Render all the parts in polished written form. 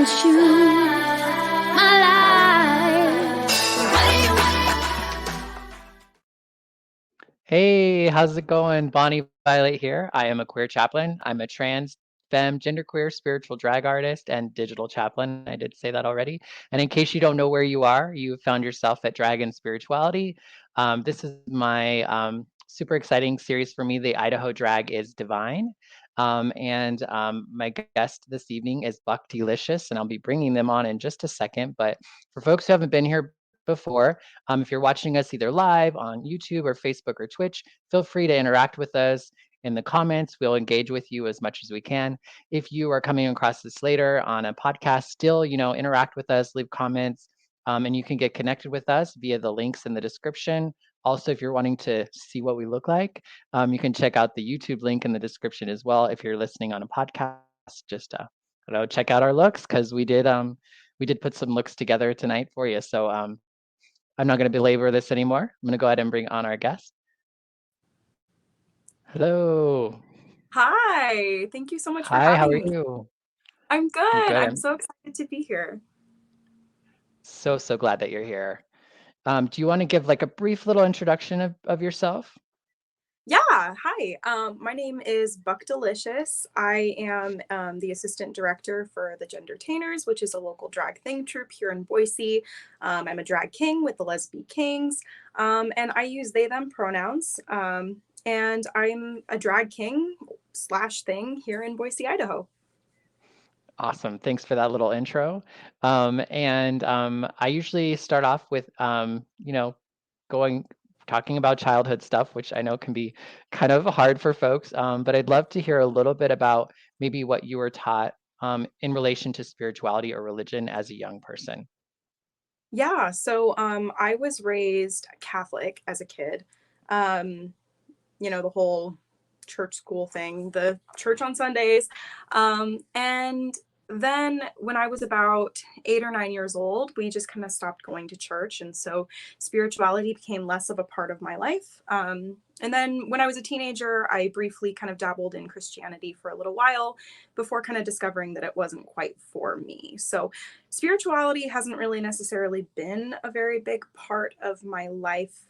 promise you my life. Hey, how's it going? Bonnie Violet here. I am a queer chaplain. I'm a trans, femme, genderqueer, spiritual drag artist, and digital chaplain. I did say that already. And in case you don't know where you are, you found yourself at Drag and Spirituality. This is my super exciting series for me, the Idaho Drag Is Divine. And my guest this evening is Buck Delicious, and I'll be bringing them on in just a second. But for folks who haven't been here before, if you're watching us either live on YouTube or Facebook or Twitch, feel free to interact with us in the comments. We'll engage with you as much as we can. If you are coming across this later on a podcast, still, interact with us, leave comments, and you can get connected with us via the links in the description. Also, if you're wanting to see what we look like, you can check out the YouTube link in the description as well. If you're listening on a podcast, just check out our looks, because we did put some looks together tonight for you. So I'm not going to belabor this anymore. I'm going to go ahead and bring on our guest. Hello. Hi. Thank you so much for Hi, how are having me. you? I'm good. Good. I'm so excited to be here. So glad that you're here. Do you want to give like a brief little introduction of yourself? Yeah. Hi. My name is Buck Delicious. I am the assistant director for the Gendertainers, which is a local drag thing troupe here in Boise. I'm a drag king with the LezBe Kings, and I use they, them pronouns. And I'm a drag king / thing here in Boise, Idaho. Awesome. Thanks for that little intro. I usually start off with, talking about childhood stuff, which I know can be kind of hard for folks. But I'd love to hear a little bit about maybe what you were taught in relation to spirituality or religion as a young person. Yeah, so I was raised Catholic as a kid. The whole church school thing, the church on Sundays. And then when I was about 8 or 9 years old, we just kind of stopped going to church. And so spirituality became less of a part of my life. And then when I was a teenager, I briefly kind of dabbled in Christianity for a little while before kind of discovering that it wasn't quite for me. So spirituality hasn't really necessarily been a very big part of my life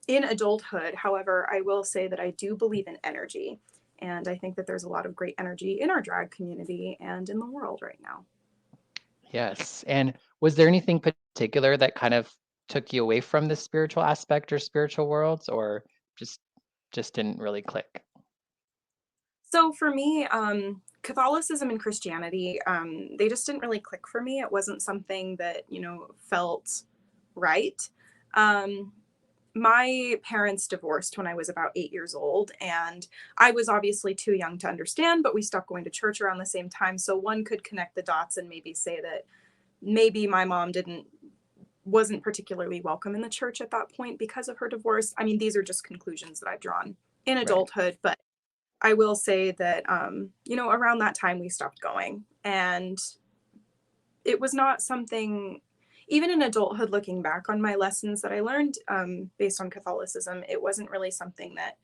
in adulthood. However, I will say that I do believe in energy. And I think that there's a lot of great energy in our drag community and in the world right now. Yes. And was there anything particular that kind of took you away from the spiritual aspect or spiritual worlds, or just didn't really click? So for me, Catholicism and Christianity, they just didn't really click for me. It wasn't something that, felt right. My parents divorced when I was about 8 years old, and I was obviously too young to understand, but we stopped going to church around the same time. So one could connect the dots and maybe say that maybe my mom wasn't particularly welcome in the church at that point because of her divorce. I mean, these are just conclusions that I've drawn in adulthood, right. But I will say that, around that time we stopped going, and it was not something, even in adulthood, looking back on my lessons that I learned based on Catholicism, it wasn't really something that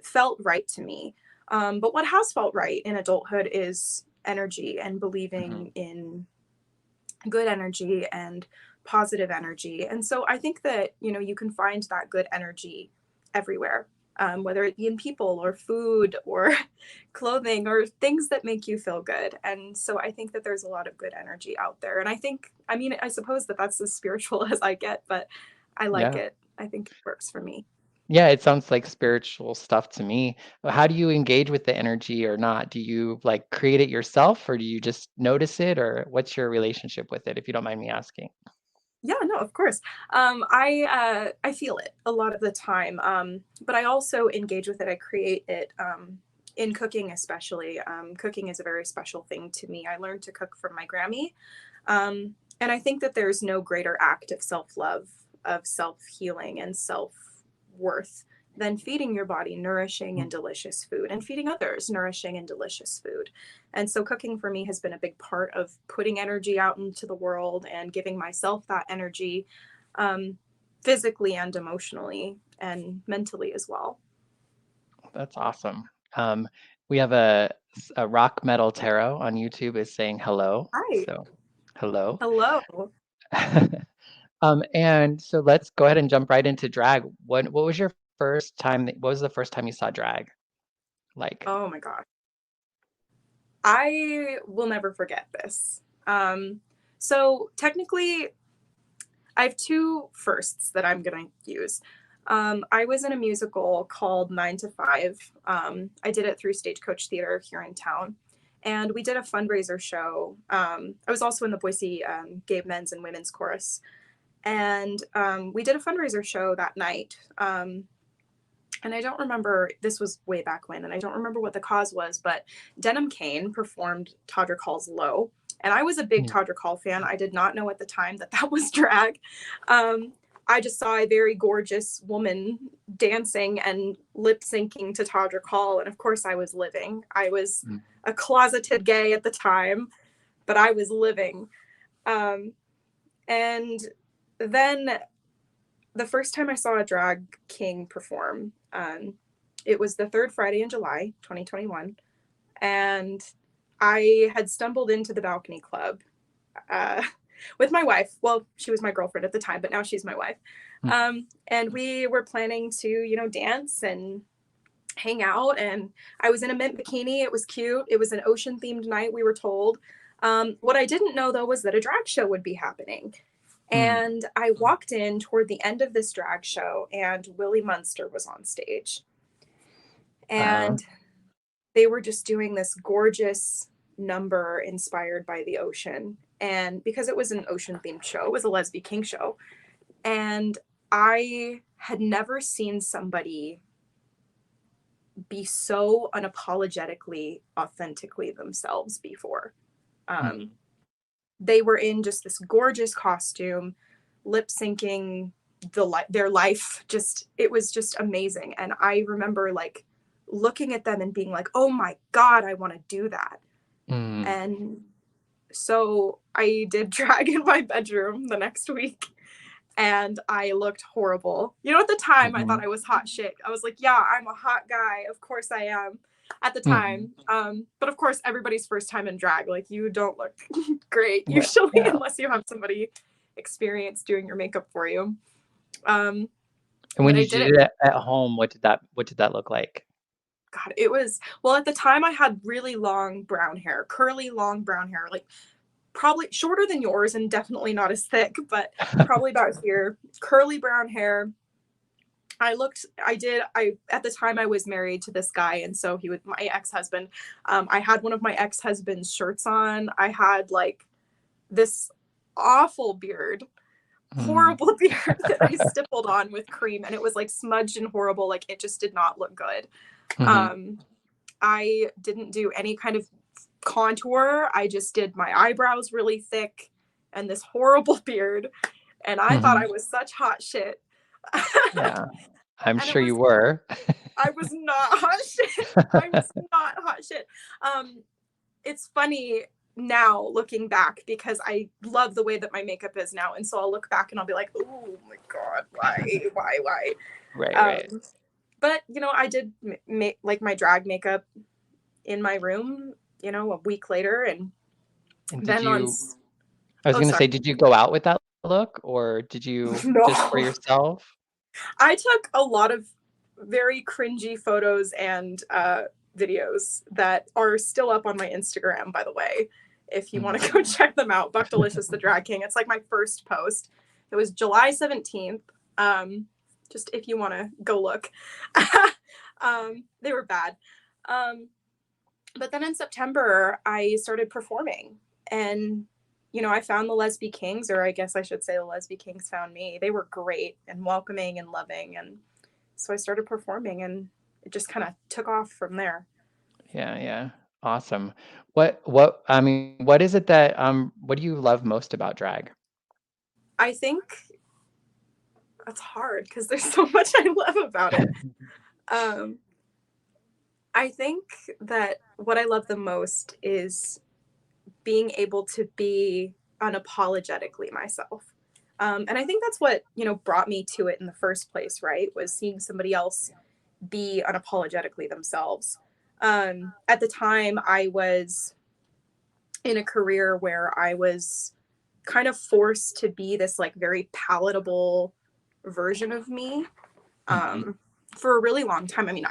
felt right to me. But what has felt right in adulthood is energy and believing in good energy and positive energy. And so I think that, you can find that good energy everywhere. Whether it be in people or food or clothing or things that make you feel good. And so I think that there's a lot of good energy out there. And I suppose that that's as spiritual as I get, but I like it. I think it works for me. Yeah, it sounds like spiritual stuff to me. How do you engage with the energy or not? Do you like create it yourself, or do you just notice it, or what's your relationship with it, if you don't mind me asking? Yeah, no, of course. I feel it a lot of the time, but I also engage with it. I create it in cooking, especially. Cooking is a very special thing to me. I learned to cook from my Grammy, and I think that there's no greater act of self-love, of self-healing, and self-worth than feeding your body nourishing and delicious food, and feeding others nourishing and delicious food. And so cooking for me has been a big part of putting energy out into the world and giving myself that energy, physically and emotionally and mentally as well. That's awesome. We have a rock metal tarot on YouTube is saying hello. Hi. So Hello. Hello. And so let's go ahead and jump right into drag. What was your first time? What was the first time you saw drag? Like, Oh my gosh. I will never forget this. So technically, I have two firsts that I'm going to use. I was in a musical called 9 to 5. I did it through Stagecoach Theater here in town. And we did a fundraiser show. I was also in the Boise Gay Men's and Women's Chorus. And we did a fundraiser show that night. And I don't remember, this was way back when, and I don't remember what the cause was, but Denim Kane performed Todrick Hall's Low. And I was a big Todrick Hall fan. I did not know at the time that that was drag. I just saw a very gorgeous woman dancing and lip syncing to Todrick Hall. And of course, I was living. I was a closeted gay at the time, but I was living. And then the first time I saw a drag king perform, it was the third Friday in July, 2021. And I had stumbled into the balcony club with my wife. Well, she was my girlfriend at the time, but now she's my wife. And we were planning to, dance and hang out. And I was in a mint bikini. It was cute. It was an ocean themed night, we were told. What I didn't know, though, was that a drag show would be happening. And I walked in toward the end of this drag show, and Willie Munster was on stage. And they were just doing this gorgeous number inspired by the ocean. And because it was an ocean themed show, it was a LezBe Kings show. And I had never seen somebody be so unapologetically, authentically themselves before. They were in just this gorgeous costume, lip syncing their life. It was just amazing. And I remember like looking at them and being like, oh my God, I want to do that. And so I did drag in my bedroom the next week, and I looked horrible. At the time I thought I was hot shit. I was like, yeah, I'm a hot guy. Of course I am. At the time. But of course, everybody's first time in drag, like, you don't look great usually, unless you have somebody experienced doing your makeup for you. And when you did it at home, what did that look like? God, it was, well, at the time I had really long brown hair, curly long brown hair, like probably shorter than yours and definitely not as thick, but probably about here, curly brown hair. At the time I was married to this guy, and so he was my ex-husband. I had one of my ex-husband's shirts on. I had like this awful beard, horrible beard that I stippled on with cream, and it was like smudged and horrible. Like, it just did not look good. I didn't do any kind of contour. I just did my eyebrows really thick and this horrible beard, and I thought I was such hot shit. Yeah, I'm sure you were. I was not hot shit. I was not hot shit. It's funny now looking back, because I love the way that my makeup is now, and so I'll look back and I'll be like, oh my God, why? Right. But I did make like my drag makeup in my room, a week later, and then I was going to say, did you go out with that look, or did you just for yourself? I took a lot of very cringy photos and videos that are still up on my Instagram, by the way, if you want to go check them out. Buck Delicious the Drag King. It's like my first post. It was July 17th. Just if you want to go look. They were bad. But then in September, I started performing, and I found the LezBe Kings, or I guess I should say the LezBe Kings found me. They were great and welcoming and loving. And so I started performing, and it just kind of took off from there. Yeah. Awesome. What is it that, what do you love most about drag? I think that's hard because there's so much I love about it. I think that what I love the most is being able to be unapologetically myself. And I think that's what, brought me to it in the first place, right? Was seeing somebody else be unapologetically themselves. At the time, I was in a career where I was kind of forced to be this like very palatable version of me for a really long time. I mean,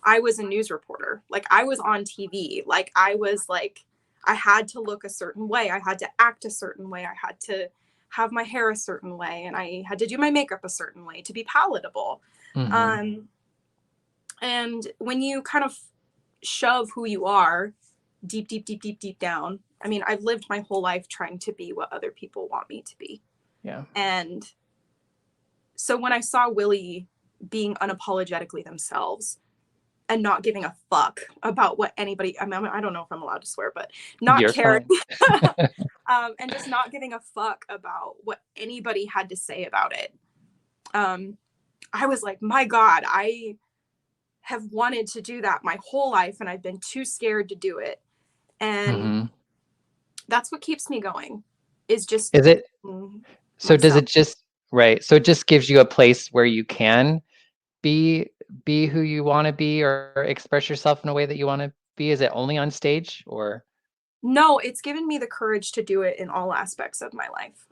I was a news reporter. Like I was on TV. Like I was like, I had to look a certain way. I had to act a certain way. I had to have my hair a certain way. And I had to do my makeup a certain way to be palatable. And when you kind of shove who you are deep down, I mean, I've lived my whole life trying to be what other people want me to be. Yeah. And so when I saw Willie being unapologetically themselves and not giving a fuck about what anybody, I mean, I don't know if I'm allowed to swear, but not You're caring. fine. And just not giving a fuck about what anybody had to say about it. I was like, my God, I have wanted to do that my whole life and I've been too scared to do it. And that's what keeps me going is just. Is it? So myself. does it just, right. So it just gives you a place where you can be who you want to be or express yourself in a way that you want to be? Is it only on stage or? No, it's given me the courage to do it in all aspects of my life.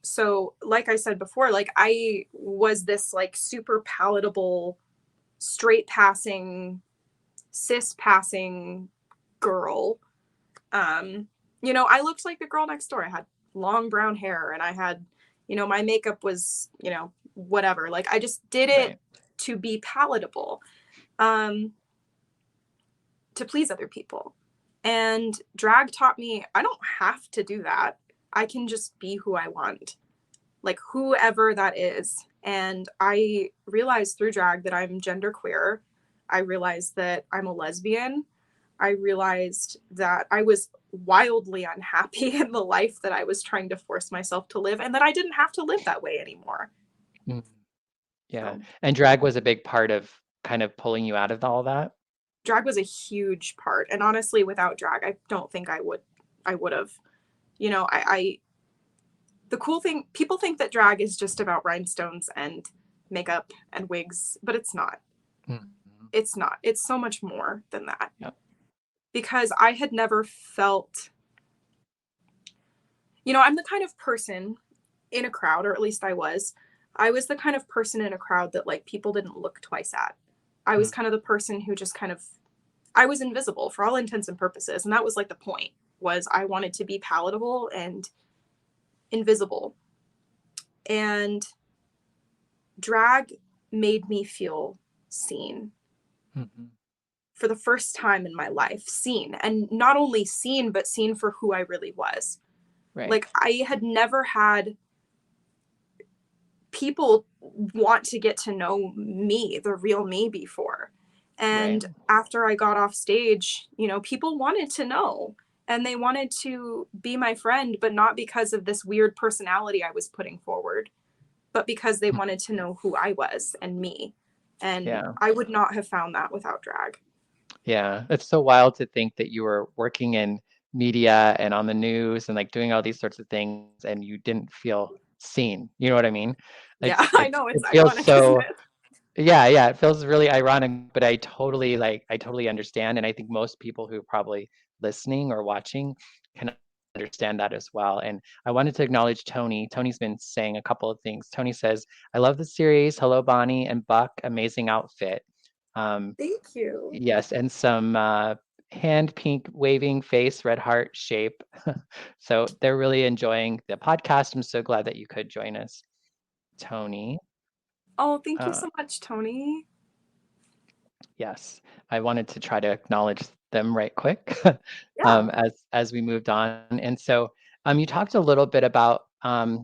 So like I said before, like I was this like super palatable, straight passing, cis passing girl. You know, I looked like the girl next door. I had long brown hair and I had, you know, my makeup was, you know, whatever. Like I just did it to be palatable, to please other people. And drag taught me I don't have to do that. I can just be who I want, like whoever that is. And I realized through drag that I'm genderqueer. I realized that I'm a lesbian. I realized that I was wildly unhappy in the life that I was trying to force myself to live and that I didn't have to live that way anymore. Yeah. And drag was a big part of kind of pulling you out of all that. Drag was a huge part. And honestly, without drag, I don't think I would have, you know, the cool thing, people think that drag is just about rhinestones and makeup and wigs, but it's not. It's not. It's so much more than that. Yep. Because I had never felt, you know, I'm the kind of person in a crowd, or at least I was the kind of person in a crowd that like people didn't look twice at. I was kind of the person who just kind of, I was invisible for all intents and purposes. And that was like the point, was I wanted to be palatable and invisible. And drag made me feel seen. For the first time in my life, seen. And not only seen, but seen for who I really was. Right. Like I had never had people want to get to know me, the real me, before. And after I got off stage, you know, people wanted to know and they wanted to be my friend, but not because of this weird personality I was putting forward, but because they wanted to know who I was and me. And I would not have found that without drag. Yeah. It's so wild to think that you were working in media and on the news and like doing all these sorts of things and you didn't feel seen. You know what I mean? I know it's feels ironic, so, isn't it? yeah, it feels really ironic, but I totally understand. And I think most people who are probably listening or watching can understand that as well. And I wanted to acknowledge Tony. Tony's been saying a couple of things. Tony says, I love the series. Hello, Bonnie and Buck. Amazing outfit. Thank you. Yes, and some hand pink waving face, red heart shape. So they're really enjoying the podcast. I'm so glad that you could join us, Tony. Oh, thank you so much, Tony. Yes, I wanted to try to acknowledge them right quick as we moved on. And so you talked a little bit about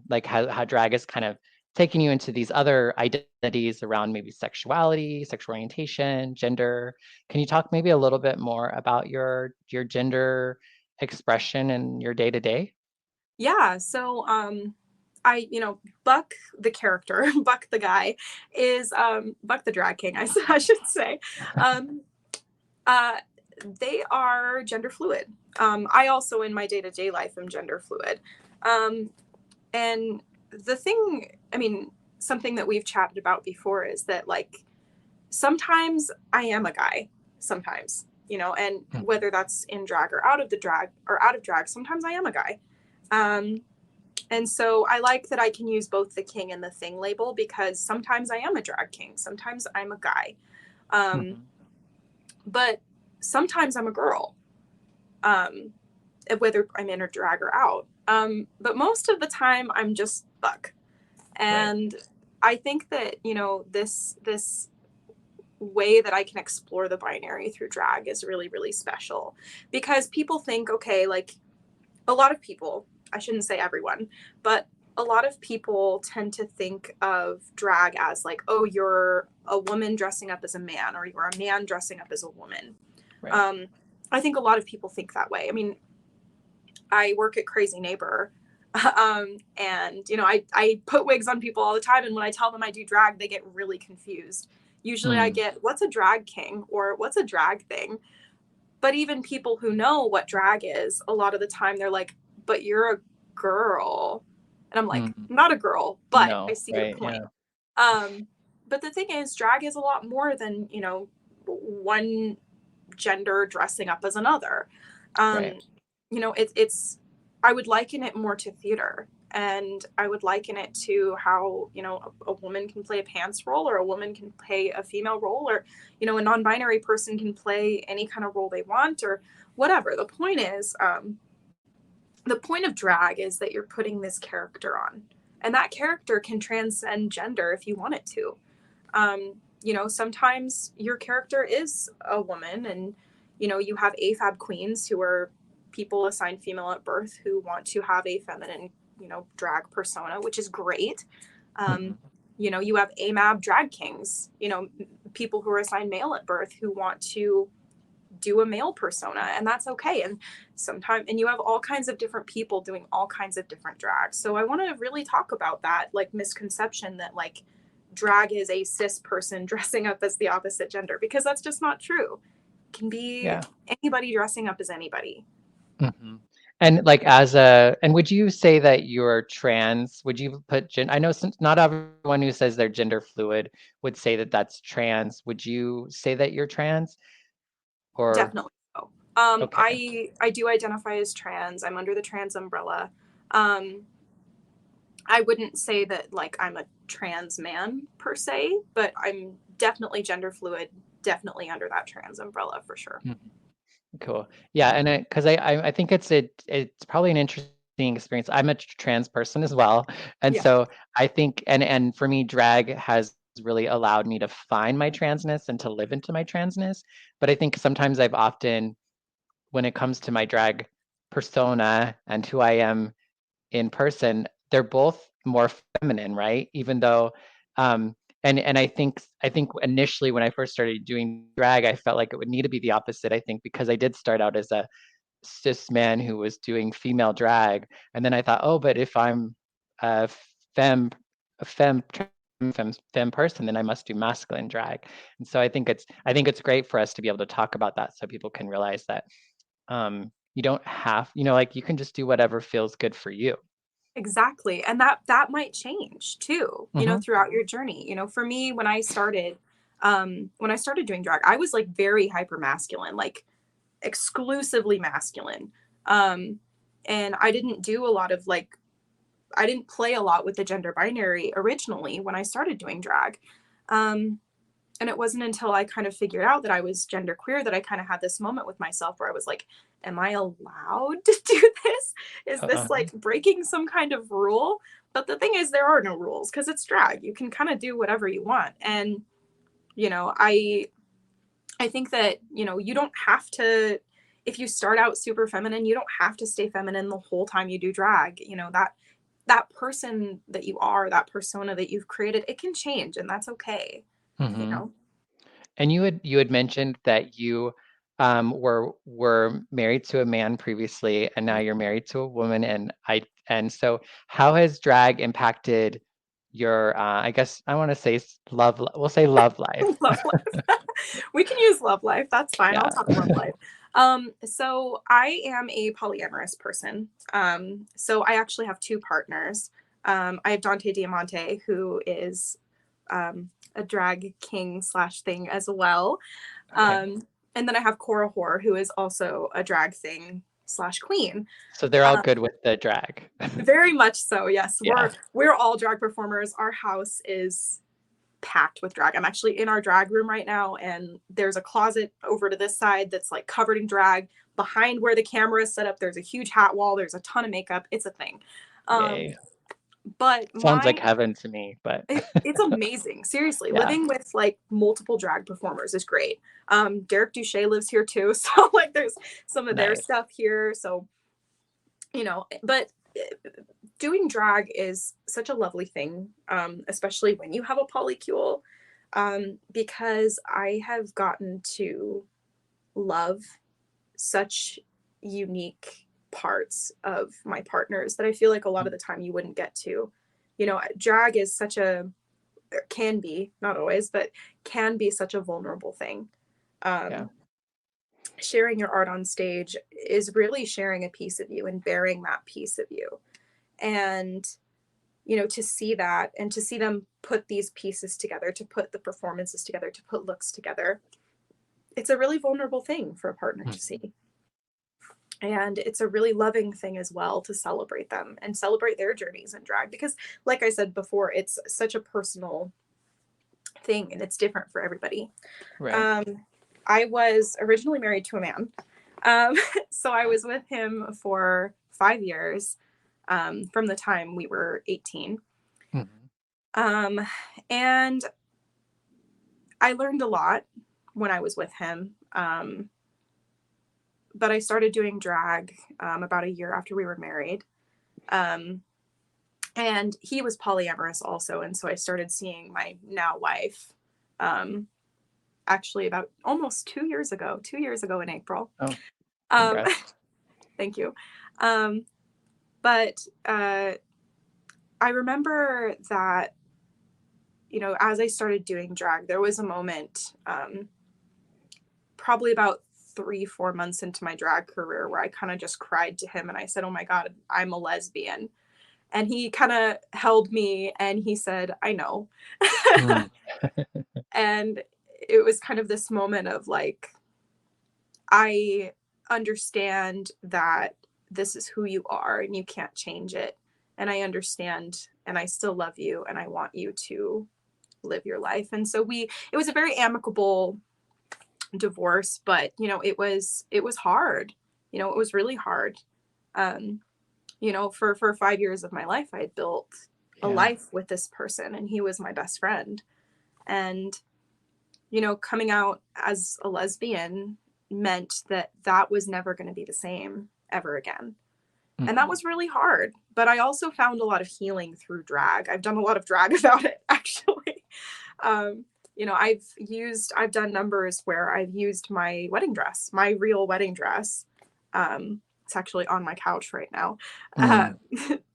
like how drag is kind of taking you into these other identities around maybe sexuality, sexual orientation, gender. Can you talk maybe a little bit more about your gender expression and your day to day? Yeah. So Buck the character, Buck the guy, is Buck the drag king, I should say. They are gender fluid. I also in my day-to-day life am gender fluid. And the thing, I mean, something that we've chatted about before is that like sometimes I am a guy, sometimes, you know, and whether that's in drag or out of drag, sometimes I am a guy. And so I like that I can use both the king and the thing label, because sometimes I am a drag king, sometimes I'm a guy, but sometimes I'm a girl, whether I'm in or drag or out. But most of the time I'm just Buck. And I think that, you know, this way that I can explore the binary through drag is really, really special, because people think, okay, like a lot of people, I shouldn't say everyone, but a lot of people tend to think of drag as like, oh, you're a woman dressing up as a man, or you're a man dressing up as a woman. I think a lot of people think that way. I mean, I work at Crazy Neighbor, and, you know, I put wigs on people all the time. And when I tell them I do drag, they get really confused. Usually I get, what's a drag king, or what's a drag thing? But even people who know what drag is, a lot of the time they're like, but you're a girl. And I'm like, I'm not a girl, but I see your point. But the thing is, drag is a lot more than, you know, one gender dressing up as another. You know, it's, I would liken it more to theater. And I would liken it to how, you know, a woman can play a pants role, or a woman can play a female role, or, you know, a non-binary person can play any kind of role they want, or whatever. The point is, the point of drag is that you're putting this character on, and that character can transcend gender if you want it to. You know, sometimes your character is a woman, and, you know, you have AFAB queens who are people assigned female at birth who want to have a feminine, you know, drag persona, which is great. You know, you have AMAB drag kings, you know, people who are assigned male at birth who want to do a male persona, and that's okay. And sometimes, and you have all kinds of different people doing all kinds of different drags. So I want to really talk about that, like, misconception that like drag is a cis person dressing up as the opposite gender, because that's just not true. It can be anybody dressing up as anybody. And like and would you say that you're trans? Would you put I know not everyone who says they're gender fluid would say that that's trans. Would you say that you're trans? Or definitely so. I do identify as trans. I'm under the trans umbrella. I wouldn't say that like I'm a trans man per se, but I'm definitely gender fluid, definitely under that trans umbrella for sure. Cool. Yeah, and because I think it's probably an interesting experience. I'm a trans person as well, and so I think and for me, drag has really allowed me to find my transness and to live into my transness. But I think sometimes I've often, when it comes to my drag persona and who I am in person, they're both more feminine, right? Even though and I think initially when I first started doing drag, I felt like it would need to be the opposite. I think because I did start out as a cis man who was doing female drag, and then I thought, oh, but if I'm a femme person, then I must do masculine drag. And so I think it's great for us to be able to talk about that, so people can realize that you don't have, you know, like you can just do whatever feels good for you. Exactly. And that might change too, you know, throughout your journey. You know, for me, when I started doing drag, I was like very hyper masculine, like exclusively masculine. And I didn't do a lot of like, I didn't play a lot with the gender binary originally when I started doing drag. And it wasn't until I kind of figured out that I was genderqueer that I kind of had this moment with myself where I was like, am I allowed to do this? Is this like breaking some kind of rule? But the thing is, there are no rules because it's drag. You can kind of do whatever you want. And, you know, I think that, you know, you don't have to, if you start out super feminine, you don't have to stay feminine the whole time you do drag. You know, that person that you are, that persona that you've created, it can change, and that's okay. You know. And you had mentioned that you were married to a man previously, and now you're married to a woman. And so how has drag impacted your I guess I want to say we'll say love life. Love life. We can use love life. That's fine. I'll talk love life. So I am a polyamorous person. So I actually have two partners. I have Dante Diamante, who is a drag king / thing as well. And then I have Cora Hoare, who is also a drag thing queen. So they're all good with the drag. Very much so. Yes. Yeah. We're all drag performers. Our house is packed with drag. I'm actually in our drag room right now, and there's a closet over to this side that's like covered in drag. Behind where the camera is set up, there's a huge hat wall. There's a ton of makeup. It's a thing. Yay. But Sounds like heaven to me, but it's amazing. Seriously, Yeah. living with like multiple drag performers is great. Derek Duche lives here too, so like there's some of their Nice. stuff here. So, you know, but doing drag is such a lovely thing, especially when you have a polycule, because I have gotten to love such unique parts of my partners that I feel like a lot of the time you wouldn't get to. You know, drag is can be, not always, but can be such a vulnerable thing. Sharing your art on stage is really sharing a piece of you and bearing that piece of you. And, you know, to see that and to see them put these pieces together, to put the performances together, to put looks together, it's a really vulnerable thing for a partner to see. And it's a really loving thing as well to celebrate them and celebrate their journeys in drag, because like I said before, it's such a personal thing and it's different for everybody. Right. I was originally married to a man. So I was with him for 5 years, from the time we were 18. And I learned a lot when I was with him. But I started doing drag about a year after we were married. And he was polyamorous also. And so I started seeing my now wife actually about almost 2 years ago in April. Oh, thank you. But I remember that, you know, as I started doing drag, there was a moment probably about 3-4 months into my drag career where I kind of just cried to him and I said, "Oh my God, I'm a lesbian." And he kind of held me and he said, "I know." And it was kind of this moment of like, I understand that this is who you are and you can't change it. And I understand and I still love you and I want you to live your life. And so it was a very amicable divorce, but you know, it was hard. You know, it was really hard. You know, for 5 years of my life, I had built a life with this person and he was my best friend. And, you know, coming out as a lesbian meant that was never going to be the same ever again. And that was really hard. But I also found a lot of healing through drag. I've done a lot of drag about it, actually. You know, I've done numbers where I've used my wedding dress, my real wedding dress. It's actually on my couch right now.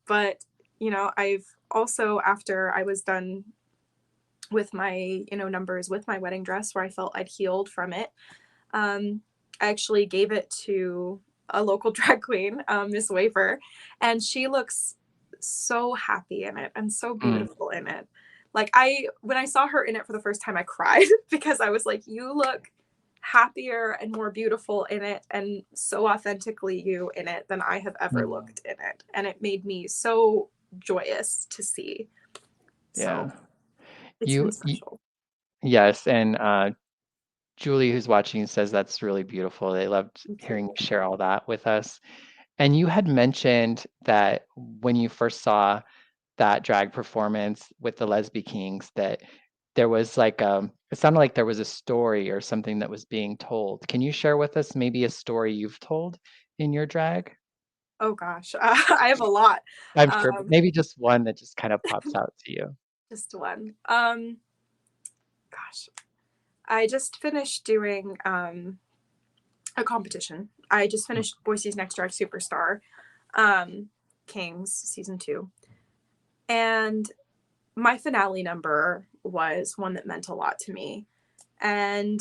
But, you know, I've also, after I was done with my, you know, numbers with my wedding dress where I felt I'd healed from it, I actually gave it to a local drag queen, Miss Wafer, and she looks so happy in it and so beautiful in it. Like when I saw her in it for the first time, I cried because I was like, you look happier and more beautiful in it and so authentically you in it than I have ever looked in it. And it made me so joyous to see. So it's been special. Yes. And Julie, who's watching, says that's really beautiful. They loved hearing you share all that with us. And you had mentioned that when you first saw that drag performance with the LezBe Kings, that there was like it sounded like there was a story or something that was being told. Can you share with us maybe a story you've told in your drag? Oh gosh, I have a lot. I'm sure, but maybe just one that just kind of pops out to you. Just one. Gosh, I just finished doing a competition. I just finished Boise's Next Drag Superstar, Kings season 2. And my finale number was one that meant a lot to me. And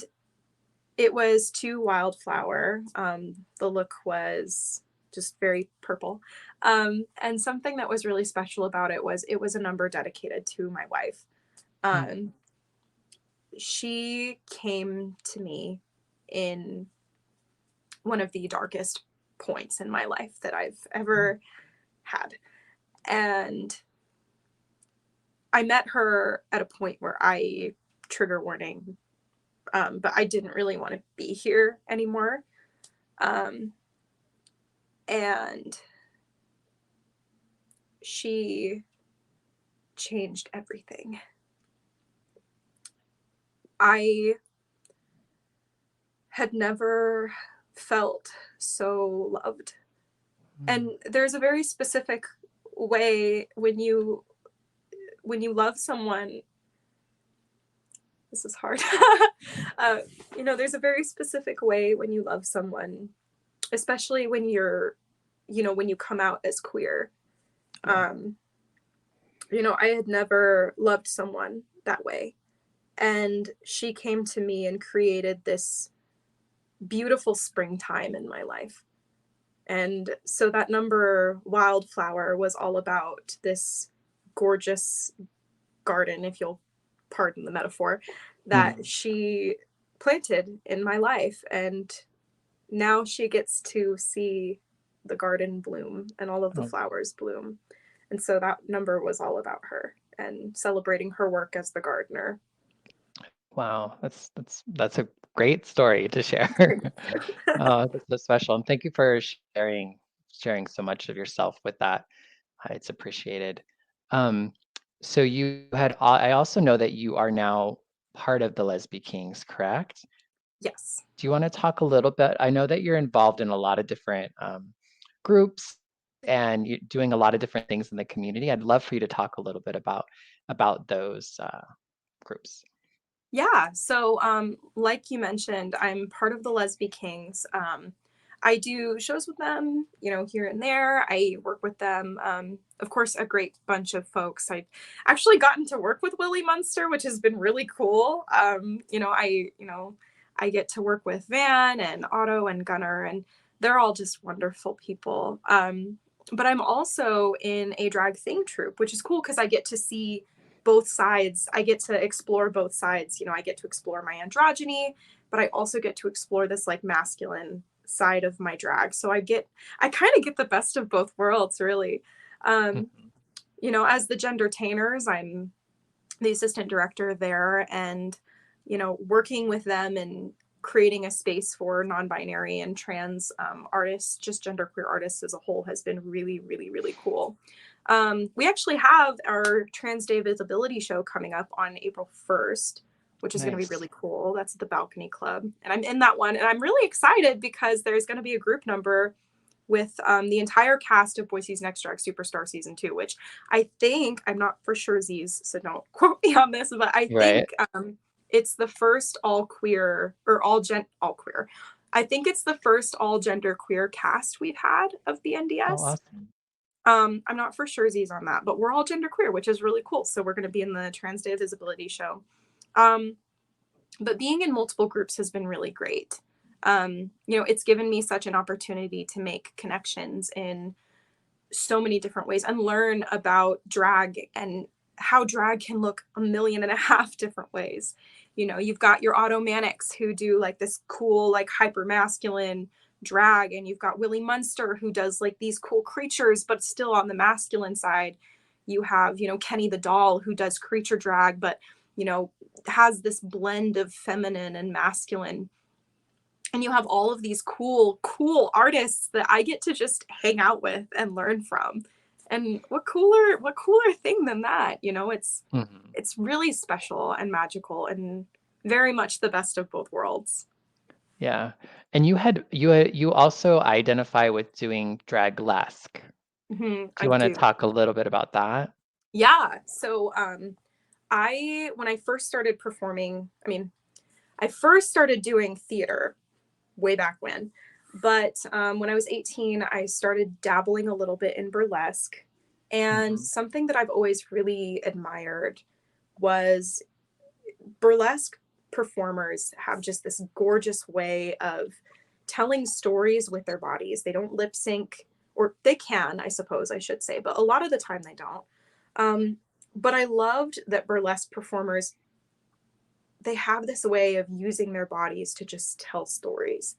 it was to Wildflower. The look was just very purple. And something that was really special about it was a number dedicated to my wife. She came to me in one of the darkest points in my life that I've ever had. And I met her at a point where trigger warning, but I didn't really want to be here anymore. And she changed everything. I had never felt so loved. And there's a very specific way when you love someone. This is hard. There's a very specific way when you love someone, especially when when you come out as queer. I had never loved someone that way. And she came to me and created this beautiful springtime in my life. And so that number, Wildflower, was all about this gorgeous garden, if you'll pardon the metaphor, that she planted in my life. And now she gets to see the garden bloom and all of the flowers bloom. And so that number was all about her and celebrating her work as the gardener. Wow, that's a great story to share. Oh, that's so special. And thank you for sharing so much of yourself with that. It's appreciated. So I also know that you are now part of the LezBe Kings, correct? Yes. Do you want to talk a little bit? I know that you're involved in a lot of different groups and you're doing a lot of different things in the community. I'd love for you to talk a little bit about those groups. Yeah. So, like you mentioned, I'm part of the LezBe Kings. I do shows with them, here and there. I work with them. Of course, a great bunch of folks. I've actually gotten to work with Willie Munster, which has been really cool. I get to work with Van and Otto and Gunnar, and they're all just wonderful people. But I'm also in a drag thing troupe, which is cool because I get to see both sides. I get to explore both sides. I get to explore my androgyny, but I also get to explore this like masculine side of my drag. So I kind of get the best of both worlds, really. As the Gendertainers, I'm the assistant director there, and working with them and creating a space for non-binary and trans artists, just genderqueer artists as a whole, has been really, really, really cool. We actually have our Trans Day Visibility show coming up on April 1st, which is going to be really cool. That's at the Balcony Club. And I'm in that one. And I'm really excited because there's going to be a group number with the entire cast of Boise's Next Drag Superstar Season 2, which I think, I'm not for sure, Z's, so don't quote me on this, but I think it's the first all queer. I think it's the first all gender queer cast we've had of BNDS. Oh, awesome. I'm not for sure Z's on that, but we're all genderqueer, which is really cool. So we're going to be in the Trans Day Visibility show. But being in multiple groups has been really great. It's given me such an opportunity to make connections in so many different ways and learn about drag and how drag can look 1.5 million different ways. You've got your automanics who do like this cool, like hyper masculine drag, and you've got Willie Munster who does like these cool creatures, but still on the masculine side. You have, Kenny the Doll who does creature drag, but, has this blend of feminine and masculine. And you have all of these cool artists that I get to just hang out with and learn from. And what cooler thing than that? It's really special and magical and very much the best of both worlds. Yeah. And you also identify with doing draglesque. Do you want to talk a little bit about that? Yeah. So when I first started performing, I first started doing theater way back when. But when I was 18, I started dabbling a little bit in burlesque. And something that I've always really admired was burlesque performers have just this gorgeous way of telling stories with their bodies. They don't lip sync, or they can, I suppose I should say, but a lot of the time they don't. But I loved that burlesque performers, they have this way of using their bodies to just tell stories.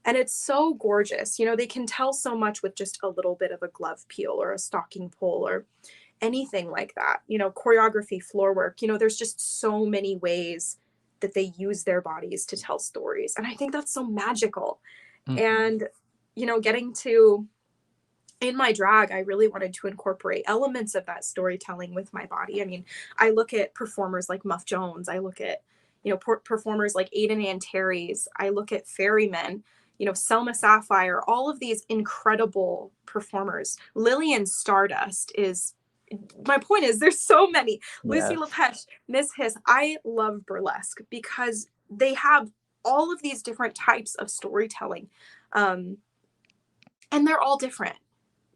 And it's so gorgeous. You know, they can tell so much with just a little bit of a glove peel or a stocking pull or anything like that. You know, choreography, floor work, you know, there's just so many ways that they use their bodies to tell stories. And I think that's so magical. Mhm. And, you know, getting to, in my drag, I really wanted to incorporate elements of that storytelling with my body. I mean, I look at performers like Muff Jones. I look at, you know, performers like Aiden and Terry's. I look at Ferryman, you know, Selma Sapphire, all of these incredible performers. Lillian Stardust is, my point is there's so many. Lucy Yes. Lepeche, Miss Hiss. I love burlesque because they have all of these different types of storytelling. And they're all different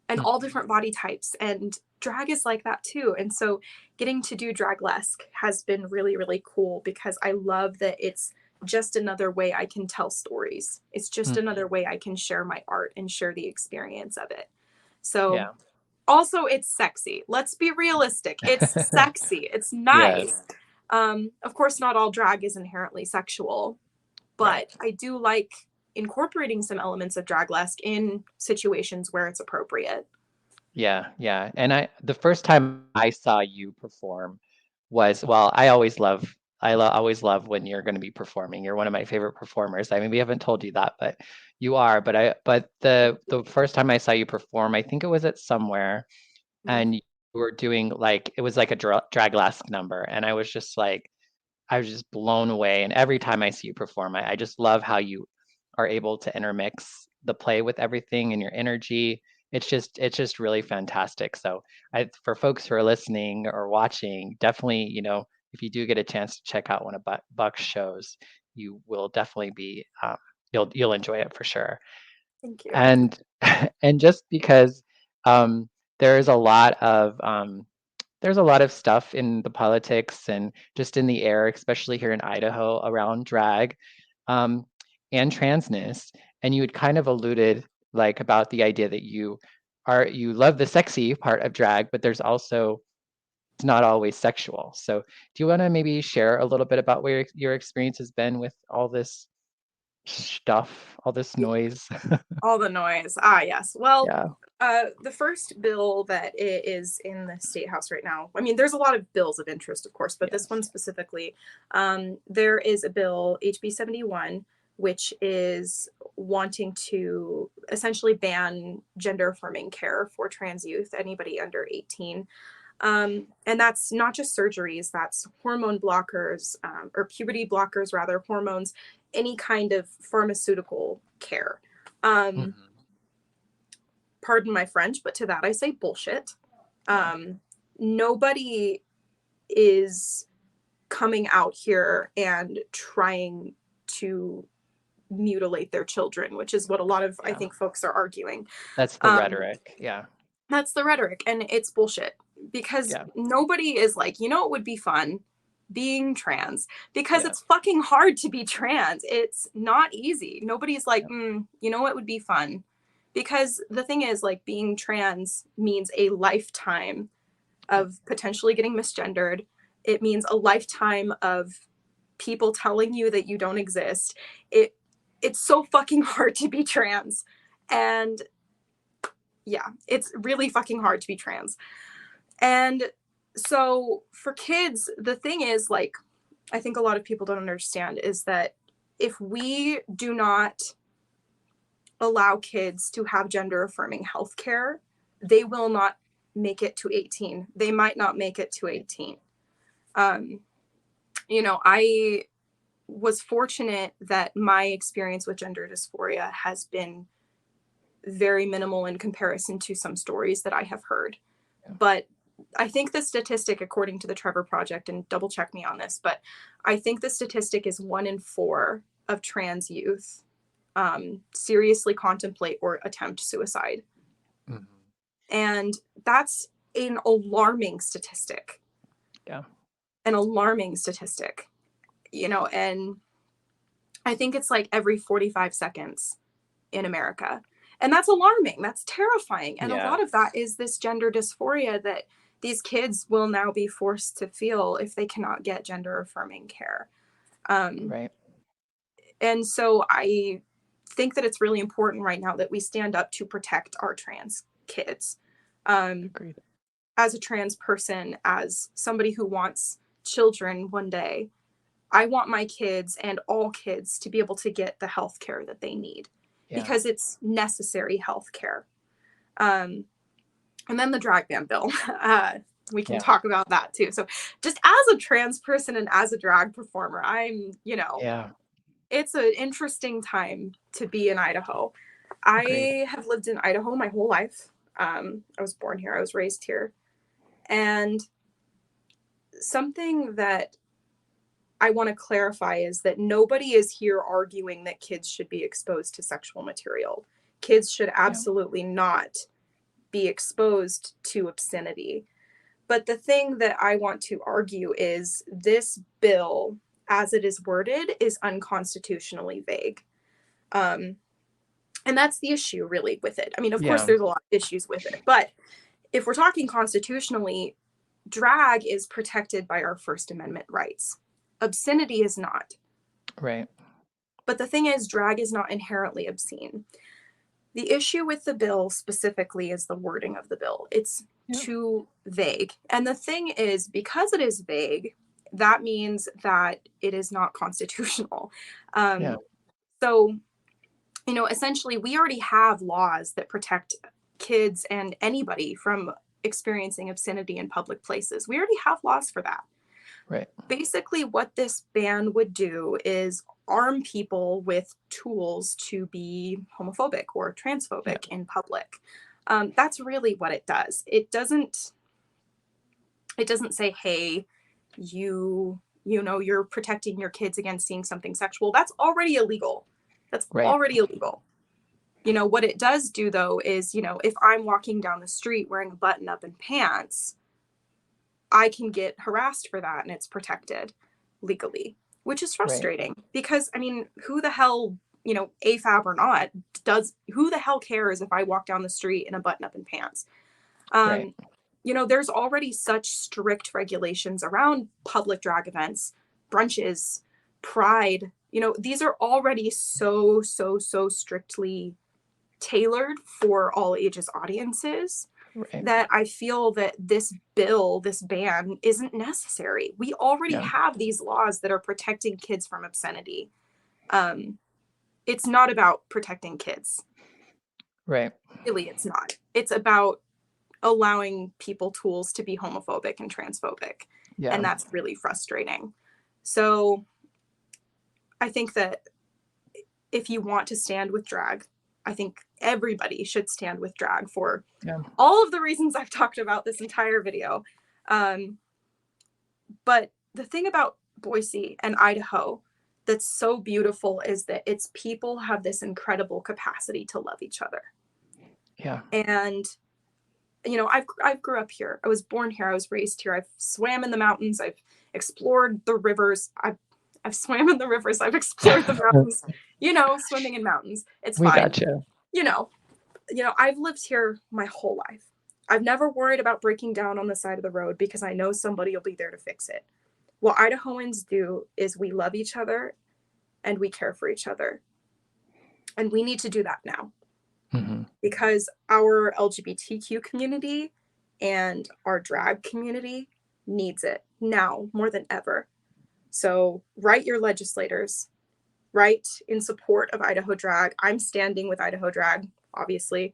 and all different body types, and drag is like that too. And so getting to do Draglesque has been really, really cool because I love that it's just another way I can tell stories. It's just another way I can share my art and share the experience of it. So Yeah. also it's sexy. Let's be realistic. It's sexy. It's nice. Yes. Of course, not all drag is inherently sexual, but Right. I do like incorporating some elements of Draglesque in situations where it's appropriate. Yeah, yeah. And the first time I saw you perform was, well, always love when you're going to be performing. You're one of my favorite performers. I mean, we haven't told you that, but you are. But the first time I saw you perform, I think it was at somewhere, and you were doing like, it was like a Draglesque number, and I was just blown away. And every time I see you perform, I just love how you are able to intermix the play with everything and your energy. It's just really fantastic. So for folks who are listening or watching, definitely, you know, if you do get a chance to check out one of Buck's shows, you will definitely be you'll enjoy it for sure. Thank you. And and just because um, there's a lot of there's a lot of stuff in the politics and just in the air, especially here in Idaho, around drag um, and transness. And you had kind of alluded like about the idea that you love the sexy part of drag, but there's also it's not always sexual. So do you want to maybe share a little bit about where your experience has been with all this stuff, all this noise? All the noise. Ah, yes. Well, Yeah. the first bill that is in the state house right now, I mean, there's a lot of bills of interest, of course, but this one Yes. specifically, there is a bill, HB 71, which is wanting to essentially ban gender affirming care for trans youth, anybody under 18. And that's not just surgeries, that's hormone blockers, or puberty blockers, rather, hormones, any kind of pharmaceutical care. Mhm. Pardon my French, but to that I say bullshit. Nobody is coming out here and trying to mutilate their children, which is what a lot of, I Yeah. think, folks are arguing. That's the rhetoric. Yeah. That's the rhetoric, and it's bullshit because Yeah. nobody is like, you know, it would be fun being trans because Yeah. it's fucking hard to be trans. It's not easy. Nobody's like, Yeah. you know, it would be fun because the thing is, like, being trans means a lifetime of potentially getting misgendered. It means a lifetime of people telling you that you don't exist. It's so fucking hard to be trans, and yeah, it's really fucking hard to be trans. And so for kids, the thing is, like, I think a lot of people don't understand is that if we do not allow kids to have gender affirming healthcare, they will not make it to 18. They might not make it to 18. You know, I was fortunate that my experience with gender dysphoria has been very minimal in comparison to some stories that I have heard. Yeah. But I think the statistic, according to the Trevor Project, and double check me on this, but I think the statistic is 1 in 4 of trans youth seriously contemplate or attempt suicide. Mhm. And that's an alarming statistic. Yeah. An alarming statistic, you know, and I think it's like every 45 seconds in America. And that's alarming. That's terrifying. And Yeah. a lot of that is this gender dysphoria that these kids will now be forced to feel if they cannot get gender affirming care. Right. And so I think that it's really important right now that we stand up to protect our trans kids. Agreed. As a trans person, as somebody who wants children one day, I want my kids and all kids to be able to get the health care that they need, because it's necessary health care. And then the drag ban bill. We can talk about that too. So just as a trans person and as a drag performer, I'm, it's an interesting time to be in Idaho. I have lived in Idaho my whole life. I was born here. I was raised here. And something that I want to clarify is that nobody is here arguing that kids should be exposed to sexual material. Kids should absolutely not be exposed to obscenity. But the thing that I want to argue is this bill, as it is worded, is unconstitutionally vague. And that's the issue really with it. I mean, of course, there's a lot of issues with it. But if we're talking constitutionally, drag is protected by our First Amendment rights. Obscenity is not. Right. But the thing is, drag is not inherently obscene. The issue with the bill specifically is the wording of the bill. It's too vague. And the thing is, because it is vague, that means that it is not constitutional. So, essentially, we already have laws that protect kids and anybody from experiencing obscenity in public places. We already have laws for that. Right. Basically, what this ban would do is arm people with tools to be homophobic or transphobic in public. That's really what it does. It doesn't say, hey, you're protecting your kids against seeing something sexual. That's already illegal. Already illegal. What it does do, though, is, if I'm walking down the street wearing a button up and pants, I can get harassed for that, and it's protected legally, which is frustrating because, I mean, who the hell, AFAB or not, who the hell cares if I walk down the street in a button up and pants? There's already such strict regulations around public drag events, brunches, pride. These are already so strictly tailored for all ages audiences. That I feel that this ban isn't necessary. We already have these laws that are protecting kids from obscenity. It's not about protecting kids. Right. Really, it's not. It's about allowing people tools to be homophobic and transphobic. And that's really frustrating. So I think that if you want to stand with drag, I think everybody should stand with drag for all of the reasons I've talked about this entire video. But the thing about Boise and Idaho that's so beautiful is that its people have this incredible capacity to love each other. Yeah. And, I grew up here. I was born here. I was raised here. I've swam in the mountains. I've explored the rivers. I've swam in the rivers. I've explored the mountains. Swimming in mountains. It's fine. We gotcha. I've lived here my whole life. I've never worried about breaking down on the side of the road because I know somebody will be there to fix it. What Idahoans do is we love each other and we care for each other. And we need to do that now. Because our LGBTQ community and our drag community needs it now more than ever. So write your legislators, write in support of Idaho Drag. I'm standing with Idaho Drag, obviously.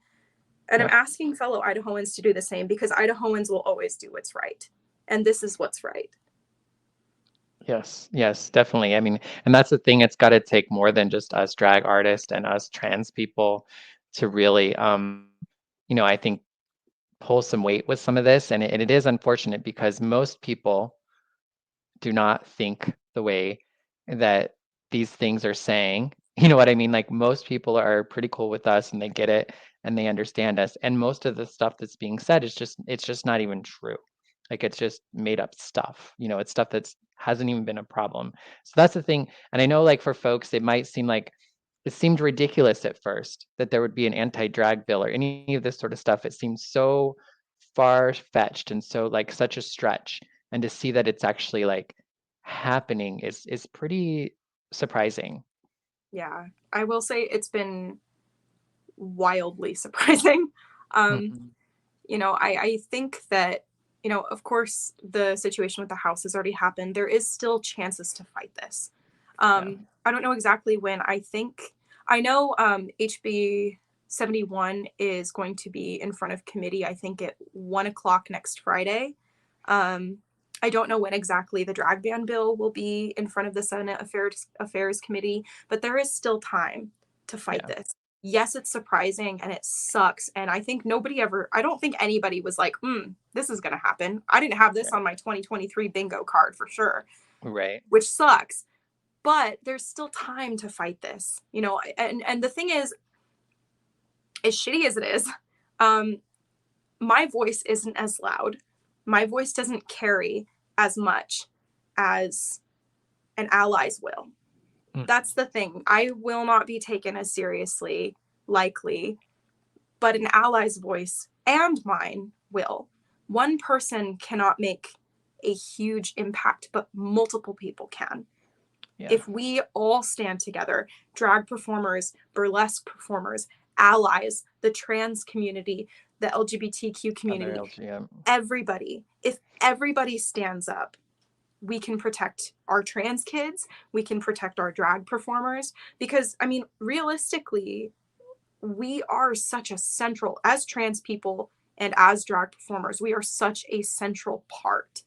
And I'm asking fellow Idahoans to do the same because Idahoans will always do what's right. And this is what's right. Yes, definitely. I mean, and that's the thing. It's got to take more than just us drag artists and us trans people to really, I think, pull some weight with some of this. And it is unfortunate because most people do not think the way that these things are saying. You know what I mean? Like most people are pretty cool with us and they get it and they understand us. And most of the stuff that's being said is it's just not even true. Like it's just made up stuff. It's stuff that's hasn't even been a problem. So that's the thing. And I know like for folks, it might seem like it seemed ridiculous at first that there would be an anti-drag bill or any of this sort of stuff. It seems so far-fetched and so like such a stretch. And to see that it's actually like happening is pretty surprising. Yeah. I will say it's been wildly surprising. Mhm. You know, I think that, you know, of course, the situation with the house has already happened. There is still chances to fight this. Yeah. I don't know exactly when. I know HB 71 is going to be in front of committee, I think at 1 o'clock next Friday. I don't know when exactly the drag ban bill will be in front of the Senate Affairs Committee, but there is still time to fight Yeah. this. Yes, it's surprising and it sucks. And I think I don't think anybody was like, this is going to happen. I didn't have this Right. on my 2023 bingo card for sure, Right. which sucks. But there's still time to fight this, you know, and the thing is, as shitty as it is, my voice isn't as loud. My voice doesn't carry as much as an ally's will. That's the thing. I will not be taken as seriously, likely, but an ally's voice and mine will. One person cannot make a huge impact, but multiple people can. Yeah. If we all stand together, drag performers, burlesque performers, allies, the trans community, the LGBTQ community, everybody, if everybody stands up, we can protect our trans kids, we can protect our drag performers, because I mean, realistically, we are such a central, as trans people and as drag performers, we are such a central part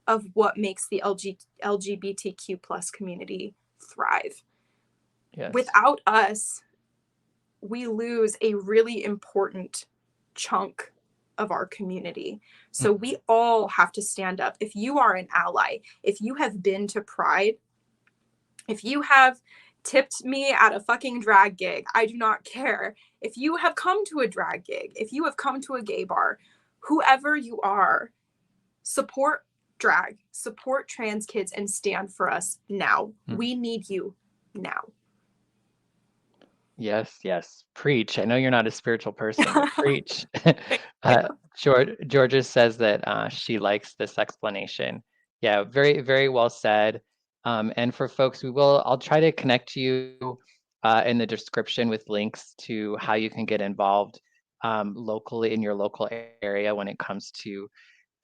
of what makes the LGBTQ plus community thrive. Yes. Without us, we lose a really important chunk of our community. So we all have to stand up. If you are an ally, if you have been to Pride, if you have tipped me at a fucking drag gig, I do not care. If you have come to a drag gig, if you have come to a gay bar, whoever you are, support drag, support trans kids, and stand for us now. We need you now. Yes, yes. Preach. I know you're not a spiritual person, but preach. Georgia says that she likes this explanation. Yeah, very, very well said. And for folks, I'll try to connect you in the description with links to how you can get involved locally in your local area when it comes to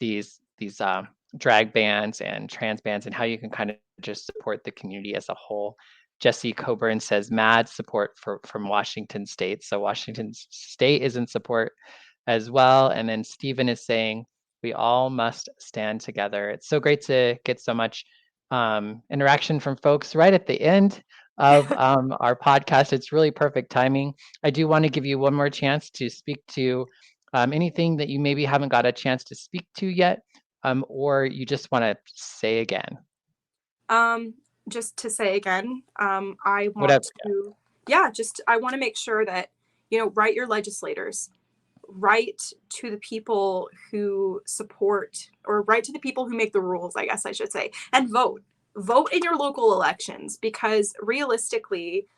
these drag bands and trans bands, and how you can kind of just support the community as a whole. Jesse Coburn says mad support from Washington State. So Washington State is in support as well. And then Stephen is saying we all must stand together. It's so great to get so much interaction from folks right at the end of our podcast. It's really perfect timing. I do want to give you one more chance to speak to anything that you maybe haven't got a chance to speak to yet, or you just want to say again. Just to say again, I want Whatever. I want to make sure that, you know, write your legislators, write to the people who support, or write to the people who make the rules, I guess I should say, and vote in your local elections, because realistically,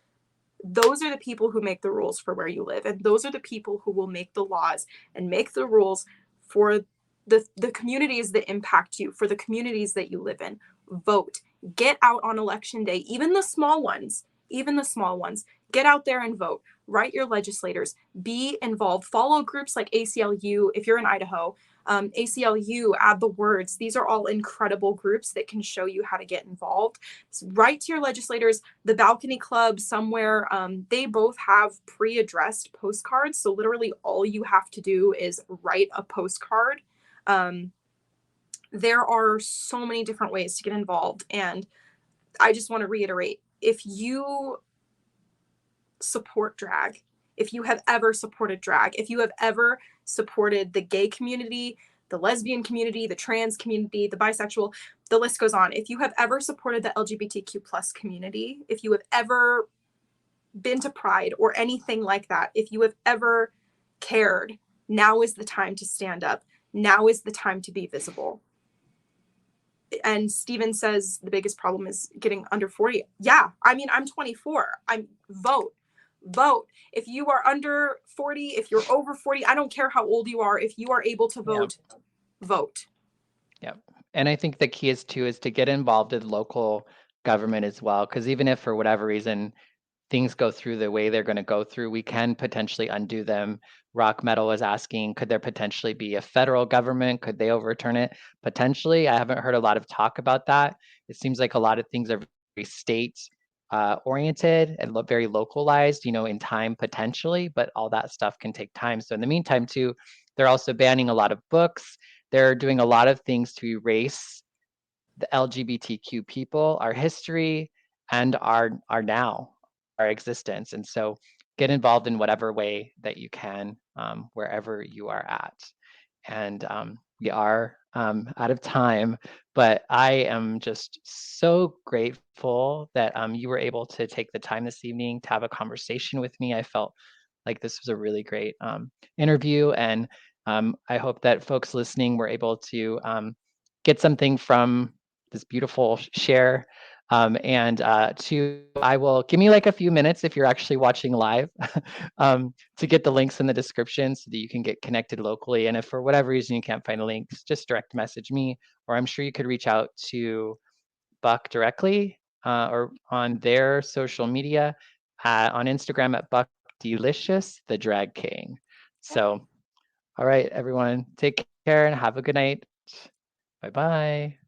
those are the people who make the rules for where you live, and those are the people who will make the laws and make the rules for the communities that impact you, for the communities that you live in. Vote. Get out on election day, even the small ones, get out there and vote. Write your legislators, be involved, follow groups like ACLU. If you're in Idaho, ACLU, Add the Words. These are all incredible groups that can show you how to get involved. So write to your legislators. The Balcony Club somewhere, they both have pre-addressed postcards. So literally all you have to do is write a postcard. There are so many different ways to get involved. And I just want to reiterate, if you support drag, if you have ever supported drag, if you have ever supported the gay community, the lesbian community, the trans community, the bisexual, the list goes on. If you have ever supported the LGBTQ plus community, if you have ever been to Pride or anything like that, if you have ever cared, now is the time to stand up. Now is the time to be visible. And Steven says the biggest problem is getting under 40. Yeah, I mean, I'm 24. Vote. If you are under 40, if you're over 40, I don't care how old you are. If you are able to vote, vote. Yeah. And I think the key is to get involved in local government as well. Because even if for whatever reason things go through the way they're going to go through, we can potentially undo them. Rock Metal was asking, could there potentially be a federal government? Could they overturn it? Potentially. I haven't heard a lot of talk about that. It seems like a lot of things are very state oriented and very localized, in time potentially, but all that stuff can take time. So in the meantime, too, they're also banning a lot of books. They're doing a lot of things to erase the LGBTQ people, our history, and our now, our existence. And so get involved in whatever way that you can, wherever you are at. And we are out of time, but I am just so grateful that you were able to take the time this evening to have a conversation with me. I felt like this was a really great interview, and I hope that folks listening were able to get something from this beautiful share. I will give me like a few minutes if you're actually watching live to get the links in the description so that you can get connected locally. And if for whatever reason you can't find the links, just direct message me, or I'm sure you could reach out to Buck directly or on their social media on Instagram at Buck Delicious, the Drag King. So, all right, everyone, take care and have a good night. Bye-bye.